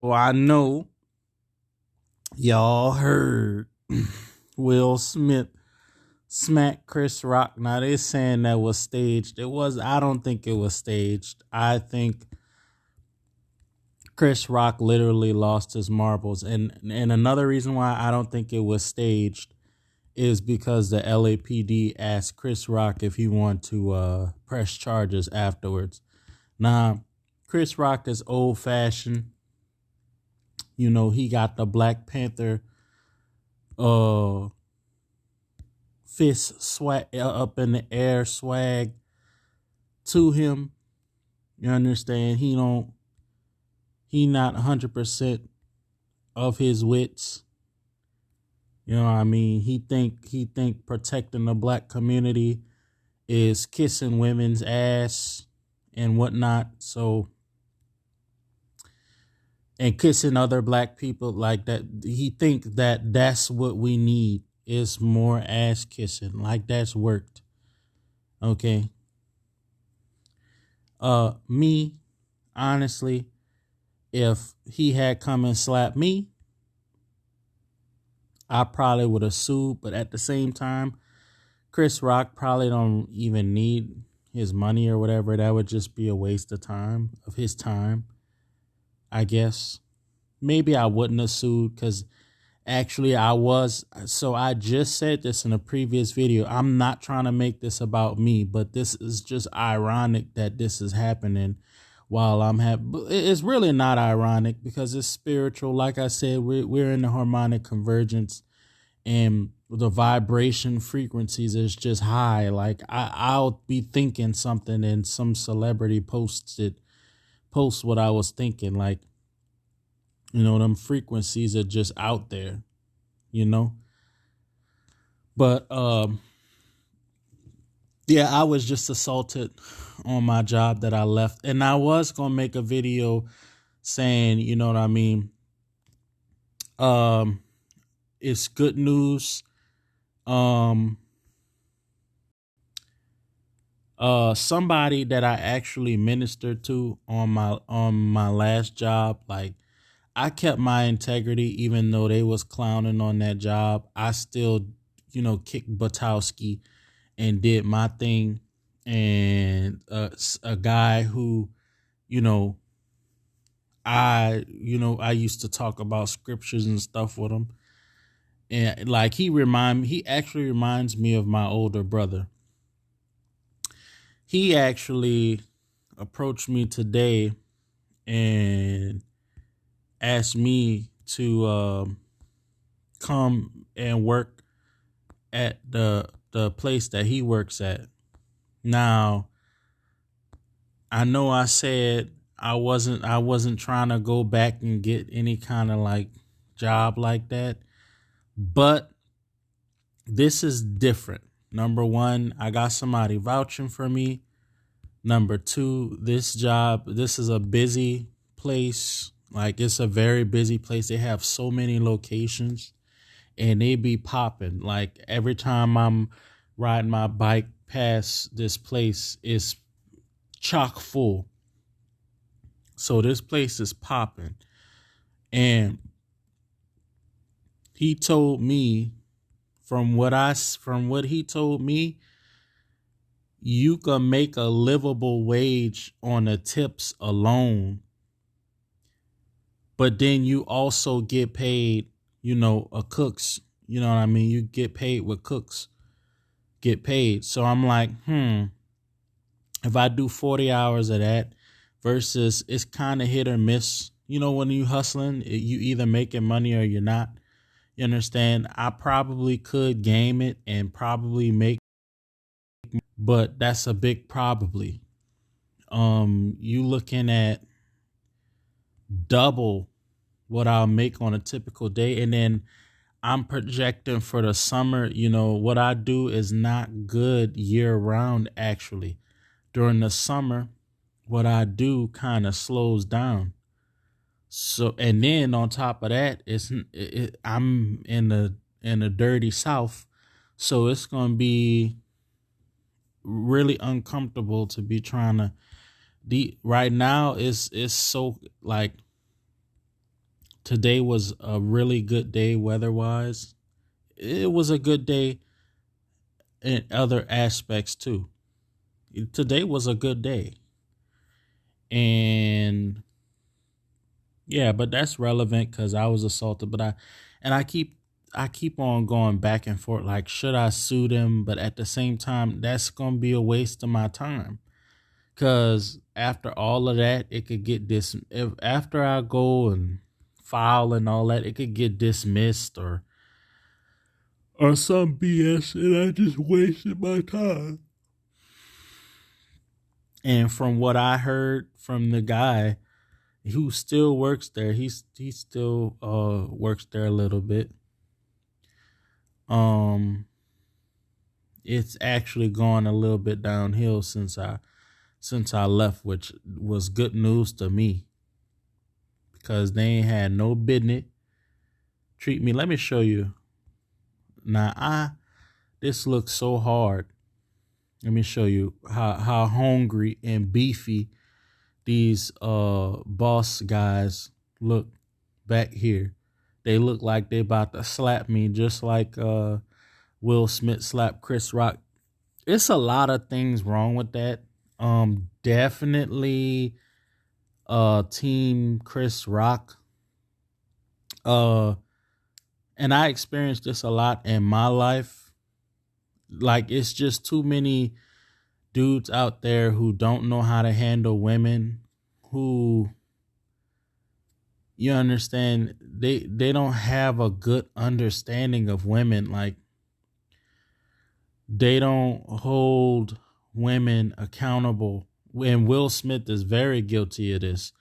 Well, I know y'all heard Will Smith smack Chris Rock. Now they're saying that was staged. It was. I don't think it was staged. I think Chris Rock literally lost his marbles. And another reason why I don't think it was staged is because the LAPD asked Chris Rock if he wanted to press charges afterwards. Now, Chris Rock is old fashioned. You know, he got the Black Panther uh fist swag up in the air swag to him. You understand? He not 100% of his wits. You know what I mean? He think protecting the black community is kissing women's ass and whatnot. So, and kissing other black people like that. He think that that's what we need is more ass kissing. Like that's worked. Okay. Me, honestly, if he had come and slapped me, I probably would have sued. But at the same time, Chris Rock probably don't even need his money or whatever. That would just be a waste of his time, I guess. Maybe I wouldn't have sued because actually I was. So I just said this in a previous video. I'm not trying to make this about me, but this is just ironic that this is happening while I'm it's really not ironic because it's spiritual. Like I said, we're in the harmonic convergence and the vibration frequencies is just high. Like I'll be thinking something and some celebrity posts what I was thinking. Like, you know, them frequencies are just out there, you know. But yeah, I was just assaulted on my job that I left. And I was going to make a video saying, you know what I mean? It's good news. Somebody that I actually ministered to on my last job, like I kept my integrity even though they was clowning on that job. I still, you know, kicked Batowski and did my thing. And a guy who, you know, I used to talk about scriptures and stuff with him. And like he actually reminds me of my older brother. He actually approached me today and asked me to come and work at the place that he works at. Now, I know I said I wasn't trying to go back and get any kind of like job like that, but this is different. Number one, I got somebody vouching for me. Number two, this is a busy place. Like it's a very busy place. They have so many locations and they be popping. Like every time I'm riding my bike past this place, it's chock full. So this place is popping. And he told me from what he told me, you can make a livable wage on the tips alone. But then you also get paid, you know, a cooks, you know what I mean? You get paid with cooks get paid. So I'm like, if I do 40 hours of that versus it's kind of hit or miss, you know, when you hustling, you either making money or you're not. You understand? I probably could game it and probably make, but that's a big probably. You looking at double what I'll make on a typical day. And then I'm projecting for the summer, you know, what I do is not good year round. Actually, during the summer, what I do kind of slows down. So, and then on top of that, I'm in the dirty South. So it's going to be really uncomfortable to be trying to right now. It's so like today was a really good day weather wise. It was a good day in other aspects too. Today was a good day. And yeah, but that's relevant because I was assaulted. I keep on going back and forth. Like, should I sue them? But at the same time, that's gonna be a waste of my time. Cause after all of that, it could get if after I go and file and all that, it could get dismissed or some BS, and I just wasted my time. And from what I heard from the guy who still works there, he still works there a little bit. Um, it's actually gone a little bit downhill since I left, which was good news to me because they ain't had no business treat me. Let me show you. Now this looks so hard. Let me show you how hungry and beefy these boss guys look back here. They look like they about to slap me, just like Will Smith slapped Chris Rock. It's a lot of things wrong with that. Definitely team Chris Rock. And I experienced this a lot in my life. Like, it's just too many dudes out there who don't know how to handle women, who, you understand, they don't have a good understanding of women. Like, they don't hold women accountable. And Will Smith is very guilty of this.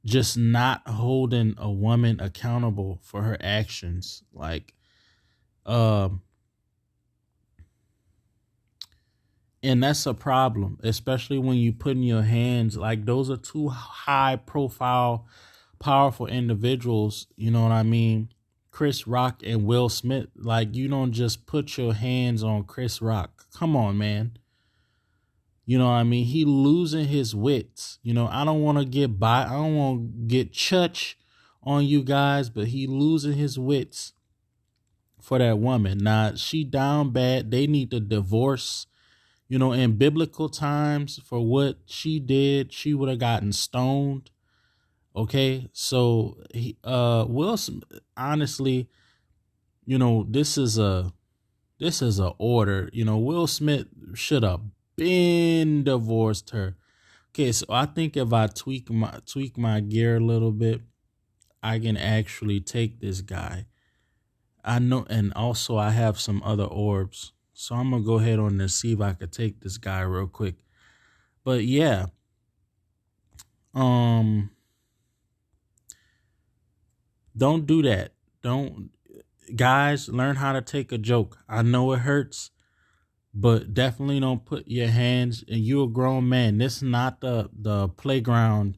Just not holding a woman accountable for her actions. Like, and that's a problem, especially when you put in your hands, like, those are two high profile, powerful individuals. You know what I mean? Chris Rock and Will Smith. Like, you don't just put your hands on Chris Rock. Come on, man. You know what I mean? He losing his wits. You know, I don't want to get I don't want to get chutch on you guys, but he losing his wits for that woman. Now, she down bad. They need to divorce. You know, in biblical times, for what she did, she would have gotten stoned. Okay, so Will Smith, honestly, you know, this is a order. You know, Will Smith should have been divorced her. Okay, so I think if I tweak my gear a little bit, I can actually take this guy. I know, and also I have some other orbs. So I'm going to go ahead on and see if I could take this guy real quick. But yeah. Don't do that. Guys, learn how to take a joke. I know it hurts, but definitely don't put your hands, and you're a grown man. This is not the playground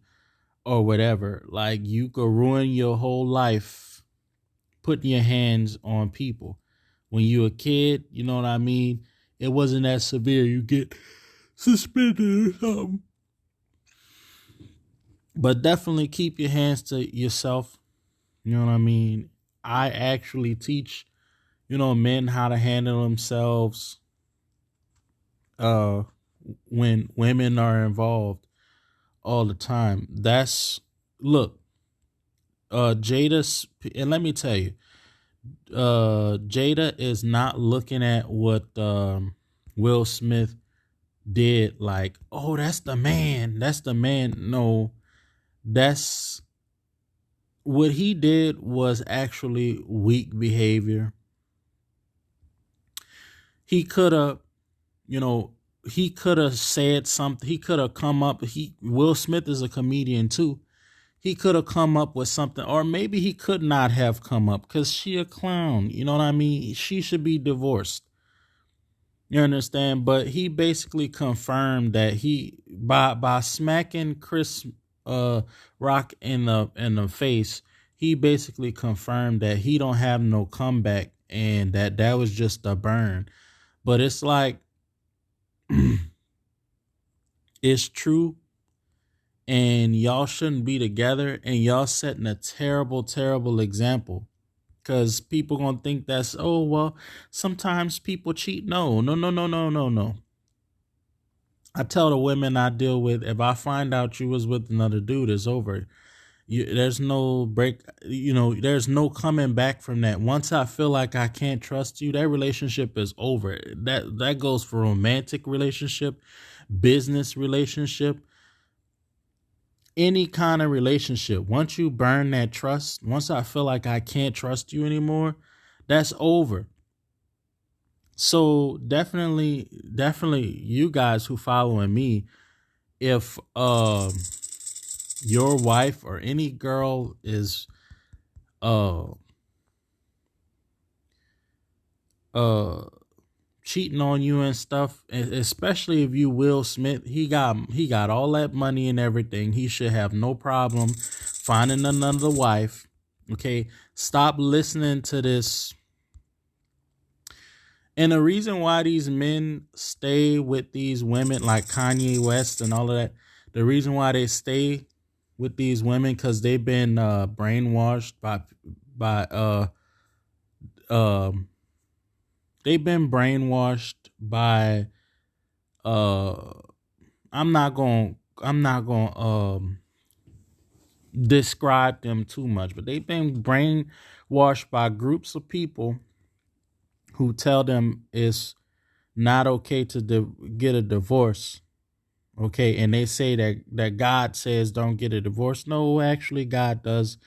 or whatever. Like, you could ruin your whole life putting your hands on people. When you're a kid, you know what I mean? It wasn't that severe. You get suspended or something. But definitely keep your hands to yourself. You know what I mean? I actually teach, you know, men how to handle themselves when women are involved all the time. Jada, and let me tell you, Jada is not looking at what Will Smith did like, oh, that's the man. No, that's what he did was actually weak behavior. He could have, he could have said something. He could have come up. Will Smith is a comedian too. He could have come up with something, or maybe he could not have come up because she a clown. You know what I mean? She should be divorced. You understand? But he basically confirmed that he by smacking Chris Rock in the face, he basically confirmed that he don't have no comeback and that was just a burn. But it's like it's true and y'all shouldn't be together, and y'all setting a terrible, terrible example. Because people gonna think that's, oh well, sometimes people cheat. No, no, no, no, no, no, no. I tell the women I deal with, if I find out you was with another dude, it's over. There's no break. There's no coming back from that. Once I feel like I can't trust you, that relationship is over. That goes for romantic relationship, business relationship, any kind of relationship. Once you burn that trust, once I feel like I can't trust you anymore, that's over. So definitely, you guys who following me, if your wife or any girl is uh uh cheating on you and stuff, especially if you Will Smith, he got all that money and everything. He should have no problem finding another wife. Okay, stop listening to this. And the reason why these men stay with these women like Kanye West and all of that, the reason why they stay with these women, because they've been brainwashed by um they've been brainwashed by uh I'm not going describe them too much, but they've been brainwashed by groups of people who tell them it's not okay to get a divorce. Okay, and they say that God says don't get a divorce. No, actually God does.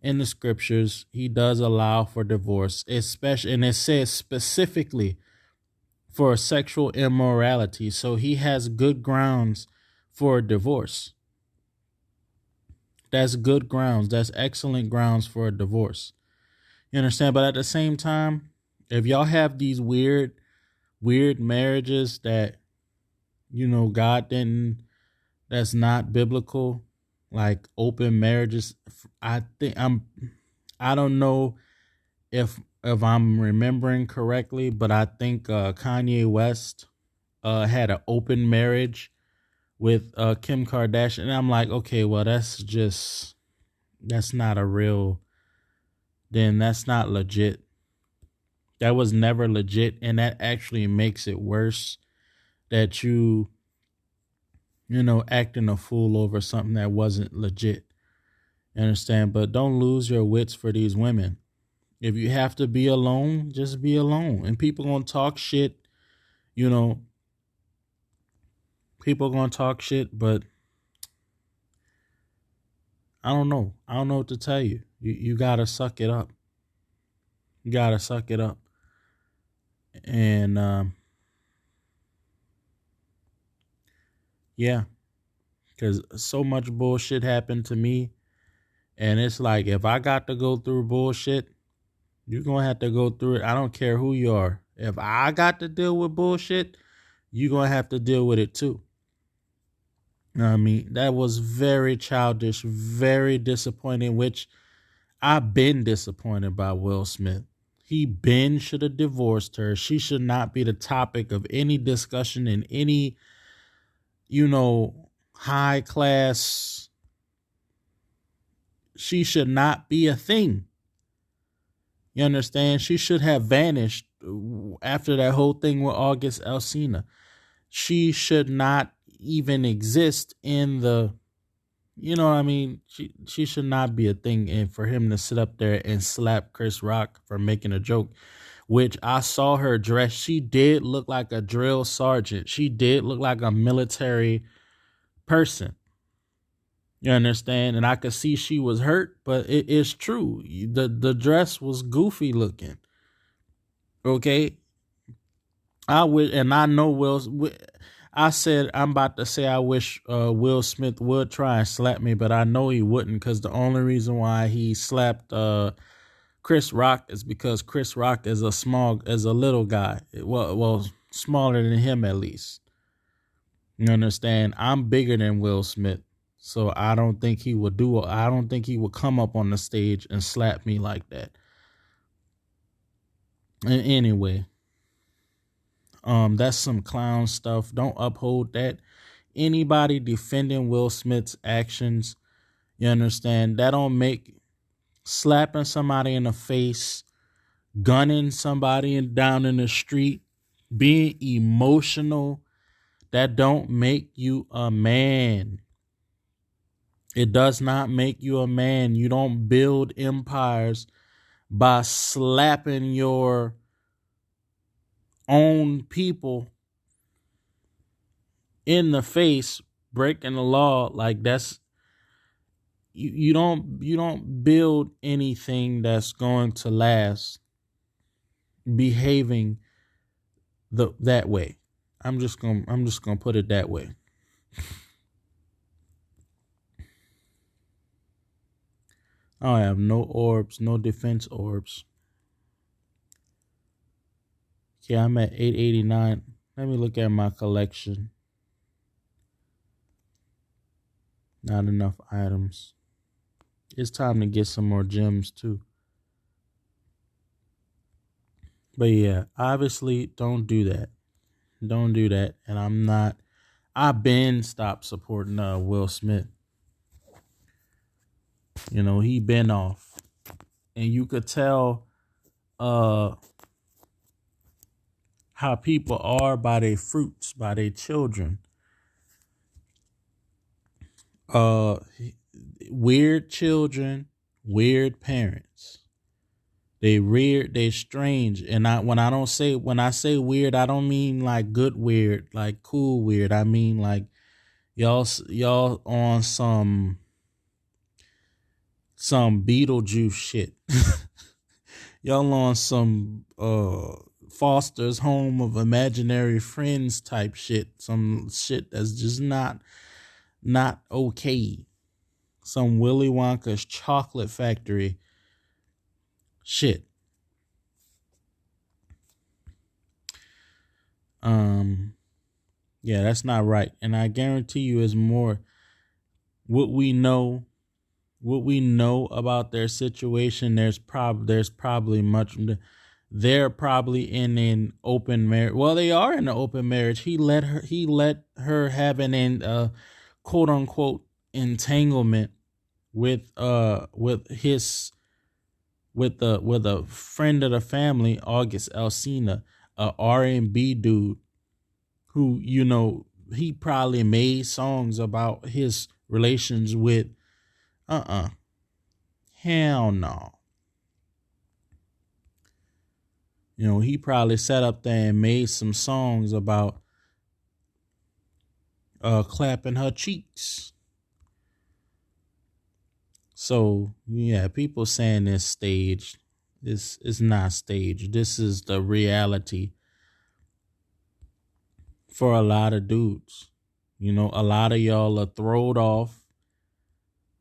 In the scriptures, he does allow for divorce, especially, and it says specifically for sexual immorality. So he has good grounds for a divorce. That's good grounds. That's excellent grounds for a divorce. You understand? But at the same time, if y'all have these weird marriages that, God didn't, that's not biblical, like open marriages, I don't know if I'm remembering correctly, but I think Kanye West had an open marriage with Kim Kardashian. And I'm like, okay, well, that's not a real, then that's not legit. That was never legit. And that actually makes it worse that acting a fool over something that wasn't legit. You understand? But don't lose your wits for these women. If you have to be alone, just be alone. And people gonna talk shit, you know, people gonna talk shit, but I don't know. I don't know what to tell you. You gotta suck it up. You gotta suck it up. And yeah, because so much bullshit happened to me. And it's like, if I got to go through bullshit, you're going to have to go through it. I don't care who you are. If I got to deal with bullshit, you're going to have to deal with it too. You know what I mean? That was very childish, very disappointing, which I've been disappointed by Will Smith. He should have divorced her. She should not be the topic of any discussion in any, high class. She should not be a thing. You understand? She should have vanished after that whole thing with August Alsina. She should not even exist in the, what I mean? She should not be a thing. And for him to sit up there and slap Chris Rock for making a joke, which I saw her dress, she did look like a drill sergeant. She did look like a military person. You understand? And I could see she was hurt, but it is true. The dress was goofy looking. Okay? I wish, and I know I said, I'm about to say I wish Will Smith would try and slap me, but I know he wouldn't, because the only reason why he slapped Chris Rock is because Chris Rock is a little guy. Well, smaller than him at least. You understand? I'm bigger than Will Smith. So I don't think he would come up on the stage and slap me like that. And anyway, that's some clown stuff. Don't uphold that. anybody defending Will Smith's actions, you understand, that don't make slapping somebody in the face, gunning somebody down in the street, being emotional, that don't make you a man. It does not make you a man. You don't build empires by slapping your own people in the face, breaking the law. Like, that's you don't build anything that's going to last behaving that way. I'm just gonna put it that way. I have no orbs, no defense orbs. Okay, I'm at 889. Let me look at my collection. Not enough items. It's time to get some more gems too. But yeah, obviously don't do that. Don't do that. And I've been stopped supporting Will Smith. You know, he been off. And you could tell how people are by their fruits, by their children. Weird children, weird parents. They strange. And when I say weird, I don't mean like good weird, like cool weird. I mean like y'all on some Beetlejuice shit. Y'all on some Foster's Home of Imaginary Friends type shit. Some shit that's just not okay. Some Willy Wonka's Chocolate Factory shit. Yeah, that's not right. And I guarantee you is more what we know about their situation. There's probably much. They're probably in an open marriage. Well, they are in an open marriage. He let her have an quote unquote entanglement with a friend of the family, August Alsina, a R&B dude who, you know, he probably made songs about his relations with hell no. You know, he probably sat up there and made some songs about clapping her cheeks. So yeah, people saying this staged. This is not staged. This is the reality for a lot of dudes. You know, a lot of y'all are throwed off.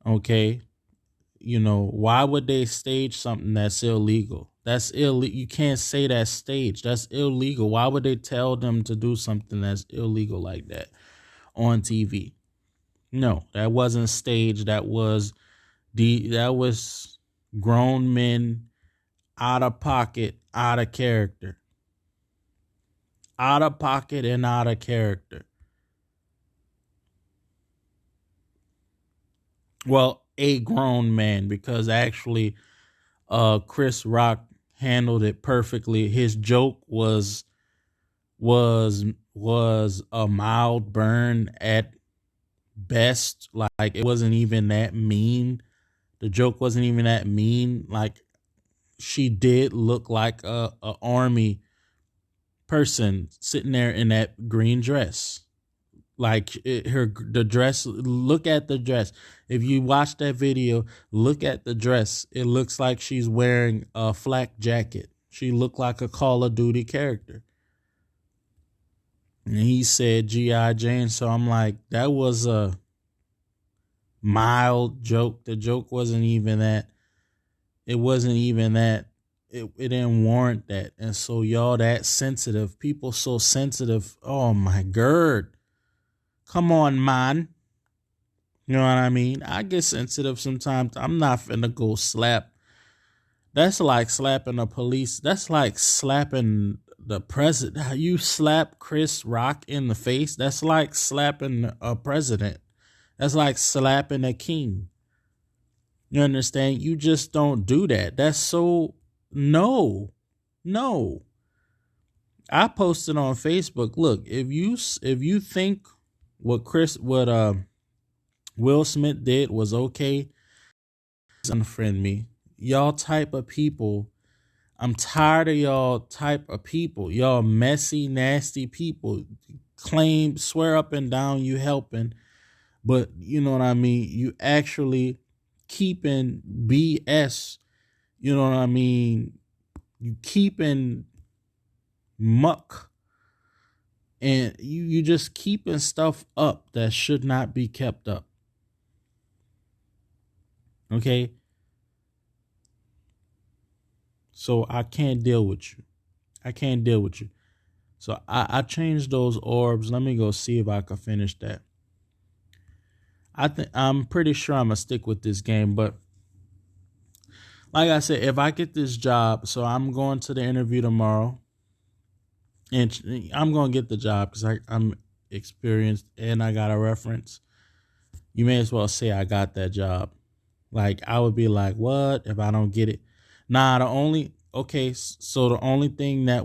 Okay. You know, why would they stage something that's illegal? That's illegal. You can't say that's staged. That's illegal. Why would they tell them to do something that's illegal like that on TV? No, that wasn't staged. That was grown men out of pocket, out of character. Out of pocket and out of character. Well, a grown man, because actually Chris Rock handled it perfectly. His joke was a mild burn at best. Like, it wasn't even that mean. The joke wasn't even that mean. Like, she did look like a army person sitting there in that green dress. Like, the dress, look at the dress. If you watch that video, look at the dress. It looks like she's wearing a flak jacket. She looked like a Call of Duty character. And he said G.I. Jane. So I'm like, that was a mild joke. The joke wasn't even that. It wasn't even that. It didn't warrant that. And so y'all that sensitive. People so sensitive. Oh my God. Come on, man. You know what I mean? I get sensitive sometimes. I'm not finna go slap. That's like slapping a police. That's like slapping the president. How you slap Chris Rock in the face? That's like slapping a president. That's like slapping a king. You understand? You just don't do that. That's so no, no. I posted on Facebook. Look, if you think what Will Smith did was okay, unfriend me. Y'all type of people. I'm tired of y'all type of people. Y'all messy, nasty people. Swear up and down you helping, but you know what I mean. You actually keeping BS. You know what I mean. You keeping muck, and you just keeping stuff up that should not be kept up. Okay? So I can't deal with you. I can't deal with you. So I changed those orbs. Let me go see if I can finish that. I'm pretty sure I'm gonna stick with this game, but like I said, if I get this job, so I'm going to the interview tomorrow, and I'm gonna get the job because I'm experienced and I got a reference. You may as well say I got that job. Like, I would be like, what if I don't get it? Nah, so the only thing that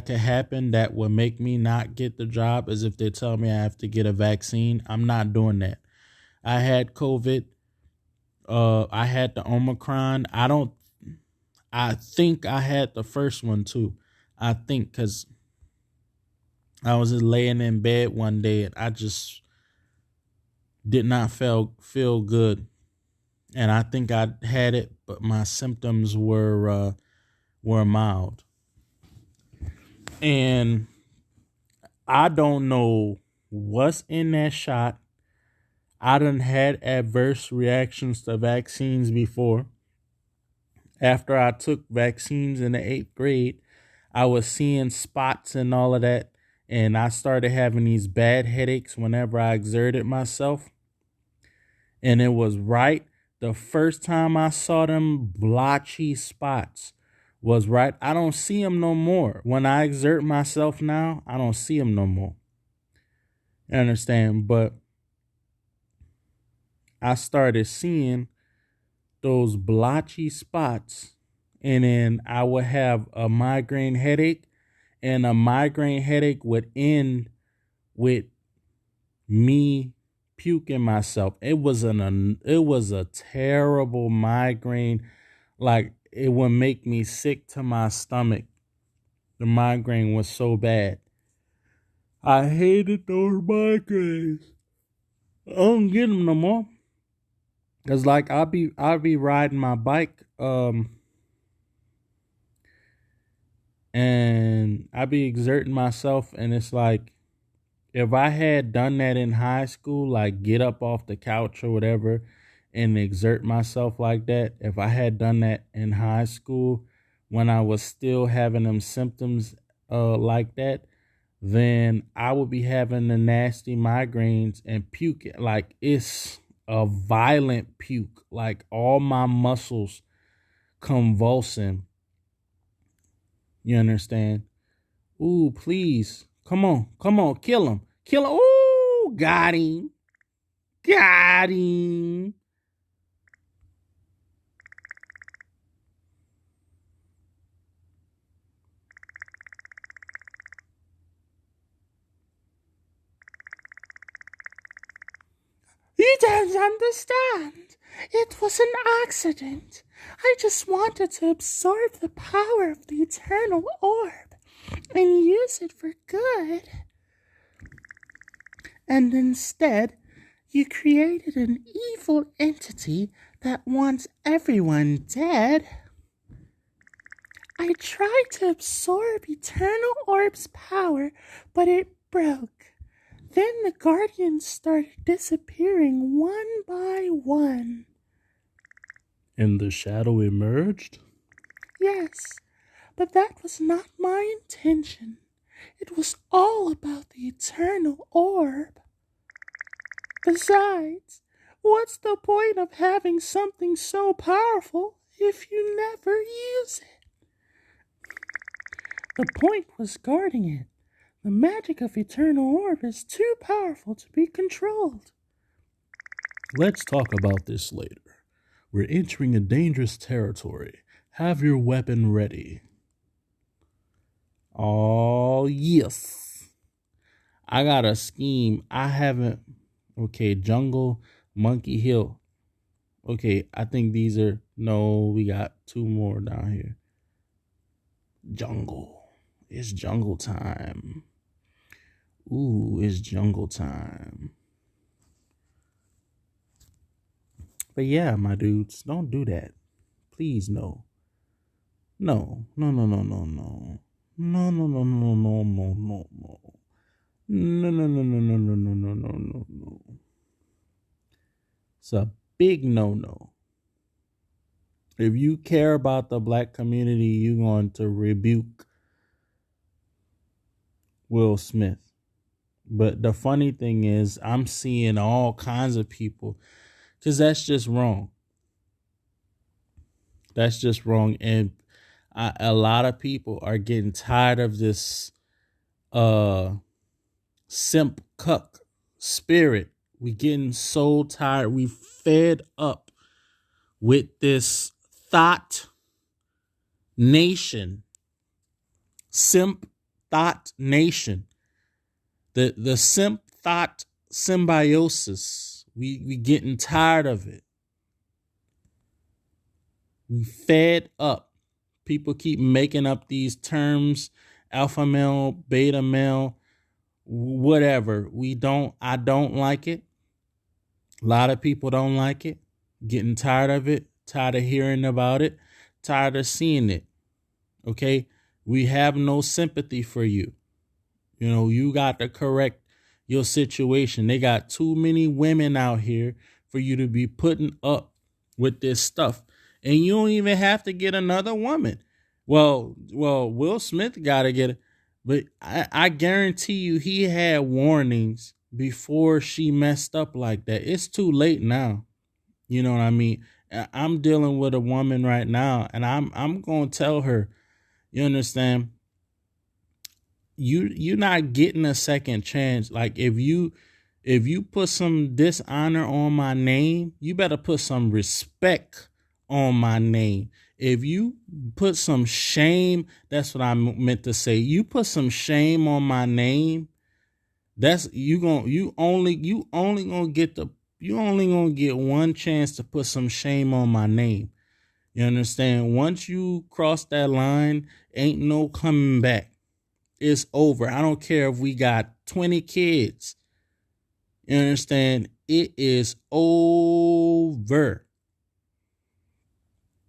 could happen that would make me not get the job is if they tell me I have to get a vaccine. I'm not doing that. I had COVID. I had the Omicron. I think I had the first one too. I think because I was just laying in bed one day and I just did not feel good. And I think I had it, but my symptoms were mild. And I don't know what's in that shot. I done had adverse reactions to vaccines before. After I took vaccines in the 8th grade, I was seeing spots and all of that. And I started having these bad headaches whenever I exerted myself. And it was right the first time I saw them blotchy spots was right. I don't see them no more. When I exert myself now, I don't see them no more. You understand? But I started seeing those blotchy spots, and then I would have a migraine headache, and a migraine headache would end with me puking myself. It was a terrible migraine. Like, it would make me sick to my stomach. The migraine was so bad. I hated those migraines. I don't get them no more. Cause like I'll be riding my bike, and I be exerting myself, and it's like, if I had done that in high school, like get up off the couch or whatever and exert myself like that, if I had done that in high school when I was still having them symptoms like that, then I would be having the nasty migraines and puking. Like, it's a violent puke, like all my muscles convulsing. You understand? Ooh, please. Come on, kill him. Kill him. Ooh, got him. Got him. You don't understand. It was an accident. I just wanted to absorb the power of the eternal orb and use it for good. And instead, you created an evil entity that wants everyone dead. I tried to absorb Eternal Orb's power, but it broke. Then the Guardians started disappearing one by one. And the shadow emerged? Yes, but that was not my intention. It was all about the Eternal Orb. Besides, what's the point of having something so powerful if you never use it? The point was guarding it. The magic of eternal orb is too powerful to be controlled. Let's talk about this later. We're entering a dangerous territory. Have your weapon ready. Oh, yes. I got a scheme. I haven't. Okay, Jungle, Monkey Hill. Okay, I think these are. No, we got two more down here. Jungle. It's jungle time. Ooh, it's jungle time. But yeah, my dudes, don't do that. Please, no. No, no, no, no, no, no. No, no, no, no, no, no, no, no. No, no, no, no, no, no, no, no, no, no, no. It's a big no-no. If you care about the black community, you're going to rebuke Will Smith. But the funny thing is, I'm seeing all kinds of people, because that's just wrong. That's just wrong. And a lot of people are getting tired of this simp cuck spirit. We getting so tired. We fed up with this thought nation. Simp thought nation. The simp thought symbiosis. We getting tired of it. We fed up. People keep making up these terms, alpha male, beta male, whatever. I don't like it. A lot of people don't like it. Getting tired of it, tired of hearing about it, tired of seeing it. Okay? We have no sympathy for you. You know, you got to correct your situation. They got too many women out here for you to be putting up with this stuff. And you don't even have to get another woman. Well, Will Smith got to get it. But I guarantee you he had warnings before she messed up like that. It's too late now. You know what I mean? I'm dealing with a woman right now, and I'm going to tell her, you understand? You're not getting a second chance. Like if you put some dishonor on my name, you better put some respect on my name. If you put some shame, that's what I meant to say. You put some shame on my name, that's you only gonna get one chance to put some shame on my name. You understand? Once you cross that line, ain't no coming back. It's over. I don't care if we got 20 kids. You understand? It is over.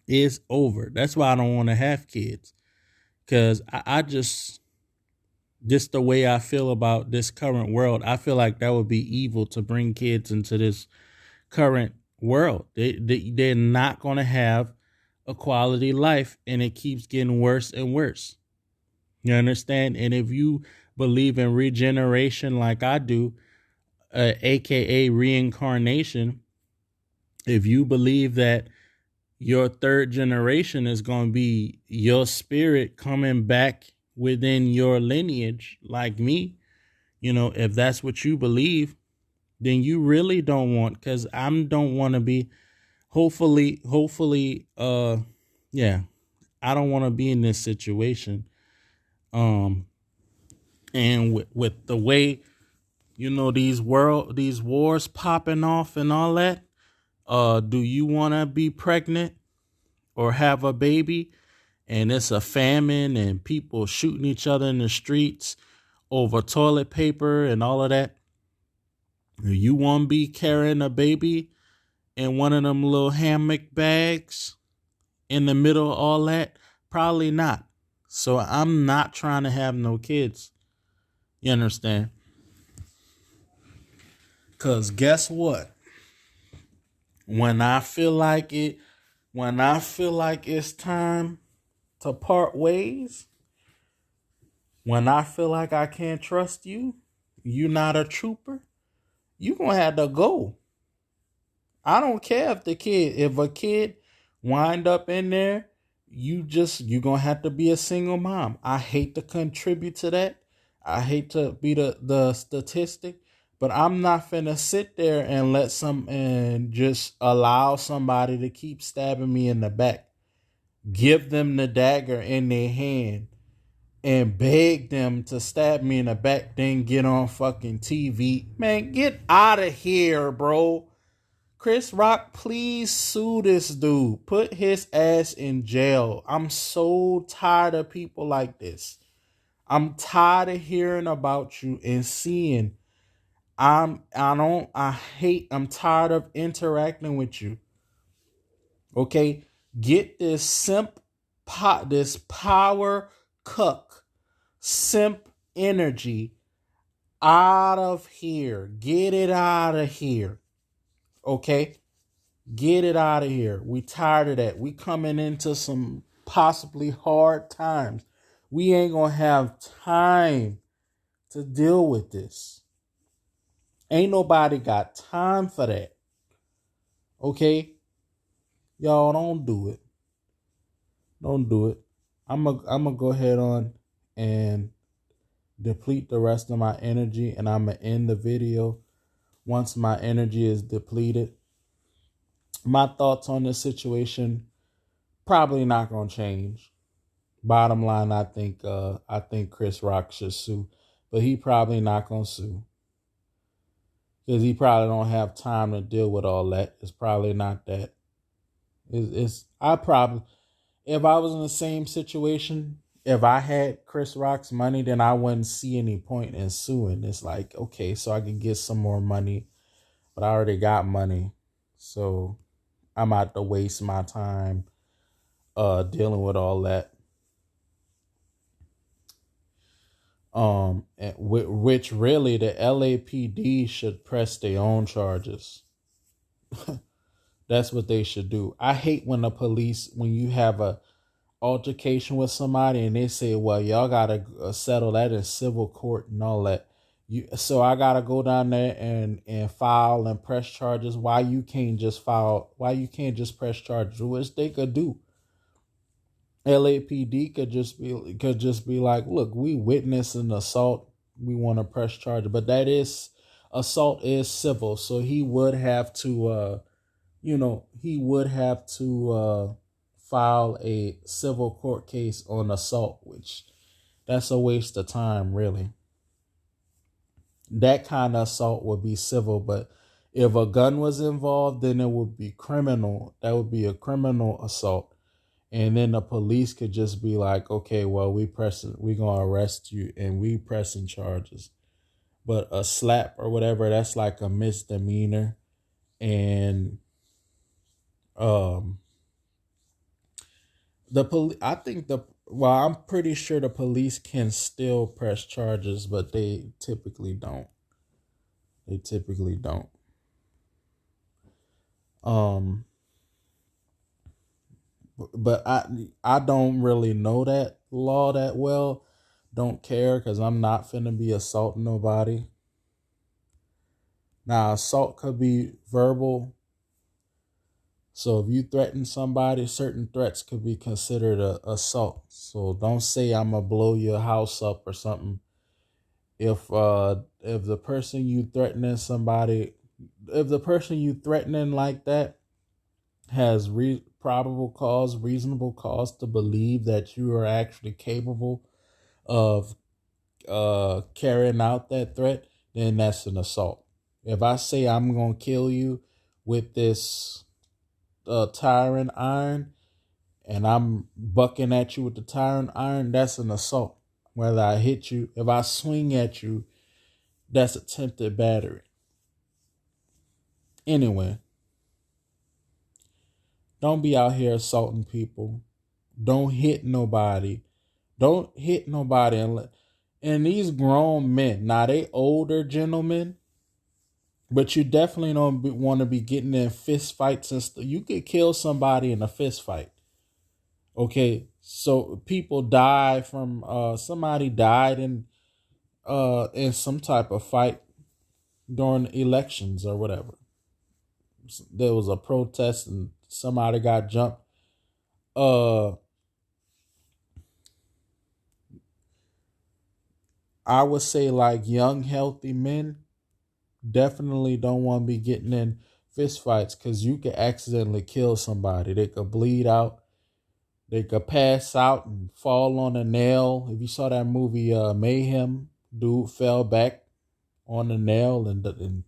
It's over. That's why I don't want to have kids. Because I just the way I feel about this current world, I feel like that would be evil to bring kids into this current world. They're not going to have a quality life, and it keeps getting worse and worse. You understand? And if you believe in regeneration like I do, aka reincarnation, if you believe that your third generation is going to be your spirit coming back within your lineage like me, you know, if that's what you believe, then you really don't want, because I don't want to be, hopefully, yeah, I don't want to be in this situation. And with the way, you know, these wars popping off and all that, do you want to be pregnant or have a baby and it's a famine and people shooting each other in the streets over toilet paper and all of that? You want to be carrying a baby in one of them little hammock bags in the middle of all that? Probably not. So I'm not trying to have no kids. You understand? Because guess what? When I feel like it's time to part ways, when I feel like I can't trust you, you're not a trooper, you're going to have to go. I don't care if a kid wind up in there you gonna have to be a single mom. I hate to contribute to that. I hate to be the statistic, but I'm not finna sit there and and just allow somebody to keep stabbing me in the back. Give them the dagger in their hand and beg them to stab me in the back, then get on fucking TV. Man, get out of here, bro. Chris Rock, please sue this dude. Put his ass in jail. I'm so tired of people like this. I'm tired of hearing about you and seeing. I'm tired of interacting with you. Okay? Get this this power cuck, simp energy out of here. Get it out of here. Okay? Get it out of here. We tired of that. We coming into some possibly hard times. We ain't gonna have time to deal with this. Ain't nobody got time for that. Okay? Y'all don't do it. Don't do it. I'm gonna go ahead on and deplete the rest of my energy, and I'm gonna end the video once my energy is depleted. My thoughts on this situation probably not gonna change. Bottom line, I think Chris Rock should sue, but he probably not gonna sue because he probably don't have time to deal with all that. It's probably not that. I probably, if I was in the same situation, if I had Chris Rock's money, then I wouldn't see any point in suing. It's like, okay, so I can get some more money, but I already got money, so I'm about to waste my time dealing with all that. Which really the LAPD should press their own charges. That's what they should do. I hate when when you have a altercation with somebody and they say, well, y'all gotta settle that in civil court and all that. So I gotta go down there and file and press charges. Why you can't just press charges, which they could do. LAPD could just be like, look, we witnessed an assault. We want to press charges, but assault is civil, so he would have to, file a civil court case on assault, which that's a waste of time, really. That kind of assault would be civil, but if a gun was involved, then it would be criminal. That would be a criminal assault. And then the police could just be like, okay, well, we're gonna arrest you and we pressing charges. But a slap or whatever, that's like a misdemeanor. And I'm pretty sure the police can still press charges, but they typically don't. But I don't really know that law that well. Don't care because I'm not finna be assaulting nobody. Now, assault could be verbal. So if you threaten somebody, certain threats could be considered a assault. So don't say I'm gonna blow your house up or something. If the person you threatening like that has reasonable cause to believe that you are actually capable of carrying out that threat, then that's an assault. If I say I'm gonna kill you with this tyrant iron and I'm bucking at you with the tyrant iron, that's an assault. Whether I hit you, if I swing at you, that's attempted battery. Anyway, don't be out here assaulting people. Don't hit nobody. And these grown men, now they older gentlemen, but you definitely don't want to be getting in fist fights and stuff. You could kill somebody in a fist fight. Okay, so people die from somebody died in some type of fight during elections or whatever. There was a protest and somebody got jumped. I would say like young, healthy men definitely don't want to be getting in fist fights because you could accidentally kill somebody. They could bleed out. They could pass out and fall on a nail. If you saw that movie Mayhem, dude fell back on the nail and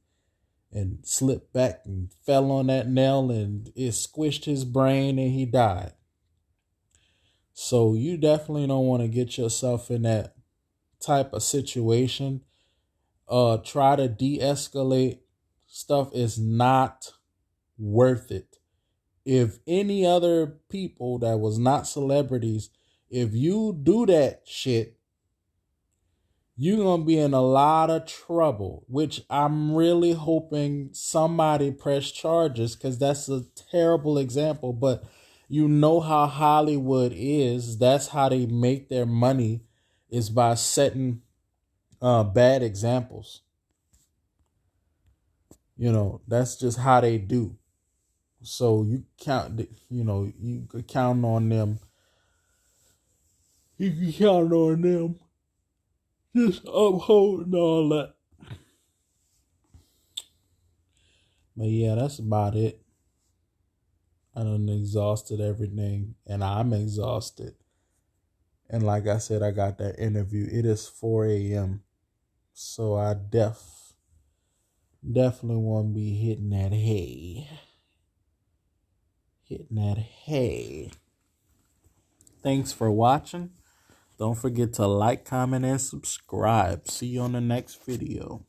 slipped back and fell on that nail and it squished his brain and he died. So you definitely don't want to get yourself in that type of situation. Try to de-escalate stuff is not worth it. If any other people that was not celebrities, if you do that shit, you're going to be in a lot of trouble, which I'm really hoping somebody press charges because that's a terrible example. But you know how Hollywood is. That's how they make their money, is by setting bad examples. You know, that's just how they do. So you could count on them. You can count on them just upholding all that. But yeah, that's about it. I done exhausted everything, and I'm exhausted. And like I said, I got that interview. It is 4 a.m. So I definitely want to be hitting that hay. Hitting that hay. Thanks for watching. Don't forget to like, comment, and subscribe. See you on the next video.